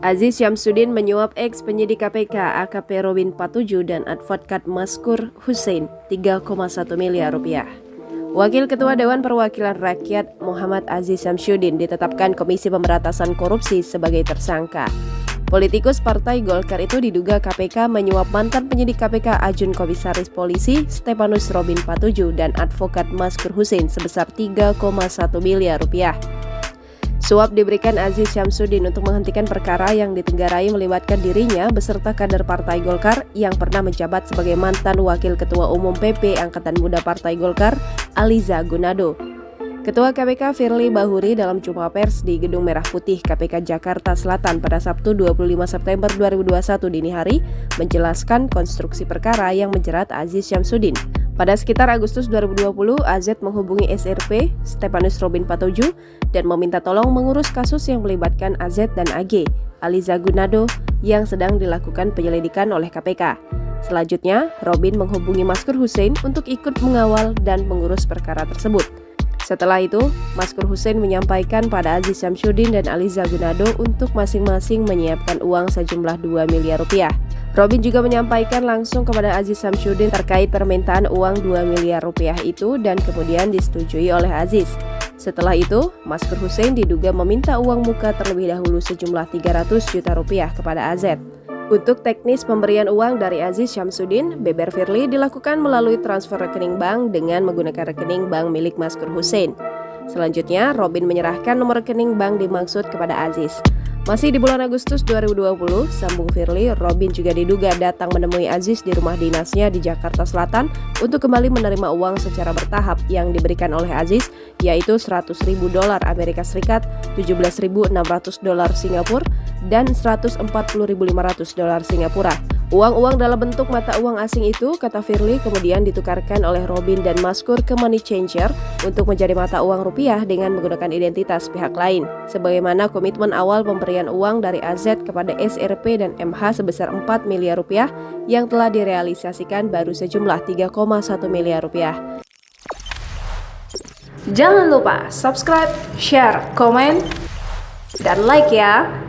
Aziz Syamsuddin menyuap ex penyidik KPK AKP Robin 47 dan advokat Maskur Hussein 3,1 miliar rupiah. Wakil Ketua Dewan Perwakilan Rakyat Muhammad Aziz Syamsuddin ditetapkan Komisi Pemberantasan Korupsi sebagai tersangka. Politikus Partai Golkar itu diduga KPK menyuap mantan penyidik KPK Ajun Komisaris Polisi Stepanus Robin 47 dan advokat Maskur Hussein sebesar 3,1 miliar rupiah. Suap diberikan Aziz Syamsuddin untuk menghentikan perkara yang ditenggarai melibatkan dirinya beserta kader Partai Golkar yang pernah menjabat sebagai mantan Wakil Ketua Umum PP Angkatan Muda Partai Golkar, Aliza Gunado. Ketua KPK Firly Bahuri dalam jumpa pers di Gedung Merah Putih KPK Jakarta Selatan pada Sabtu 25 September 2021 dini hari menjelaskan konstruksi perkara yang menjerat Aziz Syamsuddin. Pada sekitar Agustus 2020, AZ menghubungi SRP Stepanus Robin 47 dan meminta tolong mengurus kasus yang melibatkan AZ dan AG, Aliza Gunado, yang sedang dilakukan penyelidikan oleh KPK. Selanjutnya, Robin menghubungi Maskur Hussein untuk ikut mengawal dan mengurus perkara tersebut. Setelah itu, Maskur Hussein menyampaikan pada Aziz Syamsuddin dan Aliza Gunado untuk masing-masing menyiapkan uang sejumlah 2 miliar rupiah. Robin juga menyampaikan langsung kepada Aziz Syamsuddin terkait permintaan uang 2 miliar rupiah itu dan kemudian disetujui oleh Aziz. Setelah itu, Maskur Hussein diduga meminta uang muka terlebih dahulu sejumlah 300 juta rupiah kepada AZ. Untuk teknis pemberian uang dari Aziz Syamsuddin, Beber Firly dilakukan melalui transfer rekening bank dengan menggunakan rekening bank milik Maskur Hussein. Selanjutnya, Robin menyerahkan nomor rekening bank dimaksud kepada Aziz. Masih di bulan Agustus 2020, sambung Firly, Robin juga diduga datang menemui Aziz di rumah dinasnya di Jakarta Selatan untuk kembali menerima uang secara bertahap yang diberikan oleh Aziz, yaitu $100.000 Amerika Serikat, $17.600 Singapura, dan $140.500 Singapura. Uang-uang dalam bentuk mata uang asing itu, kata Firly, kemudian ditukarkan oleh Robin dan Maskur ke money changer untuk menjadi mata uang rupiah dengan menggunakan identitas pihak lain. Sebagaimana komitmen awal pemberian uang dari AZ kepada SRP dan MH sebesar 4 miliar rupiah yang telah direalisasikan baru sejumlah 3,1 miliar rupiah. Jangan lupa subscribe, share, komen, dan like ya!